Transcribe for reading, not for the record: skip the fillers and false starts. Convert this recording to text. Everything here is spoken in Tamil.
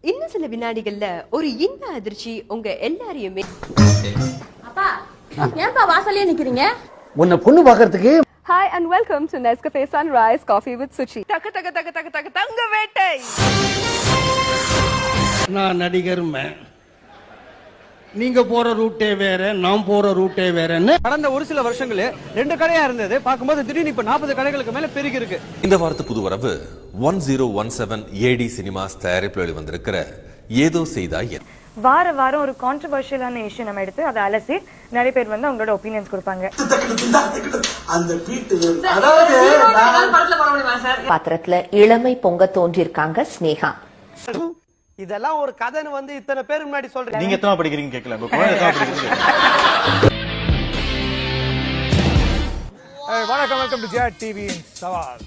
இன்னும் சில வினாடிகள்ல ஒரு இன்ப அதிர்ச்சி உங்க எல்லாரையுமே. அப்பா ஏன்பா வாசல்லே நிக்கிறீங்க? உன்னை பொண்ணு பாக்குறதுக்கு. Hi and welcome to Nescafe Sunrise Coffee with Suchi. தக தக தக தக தக தங்க வேட்டை. நான் நடிகர் நீங்க போற ரூட்டே வேற, நான் போற ரூட்டே வேறன்னு. கடந்த ஒரு சில வருஷங்களே 2 கடையா இருந்தது, பார்க்கும்போது திடீர்னு இப்ப 40 கடைகளுக்கு மேல பெருகி இருக்கு. இந்த வாரத்து புது வரவு 1017 AD சினிமாஸ் தயாரிப்பில் வெளிவந்திருக்கிற ஏதோ செய்தா என். வாரம் ஒரு கான்ட்ரோவர்ஷியலான இஷ்யூ நம்ம எடுத்து அதை அலசி நிறைய பேர் வந்து அவங்களோட ஒப்பீனியன்ஸ் கொடுப்பாங்க. பாத்திரத்துல இளமை பொங்க தோன்றிருக்காங்க ஸ்னேகா. இதெல்லாம் ஒரு கதைன்னு வந்து இத்தனை பேர் முன்னாடி சொல்றீங்க. நீங்க எத்தனை படிக்கிறீங்க கேட்கல. வணக்கம், வெல்கம் டு ஜிஆர் டிவி சவால்.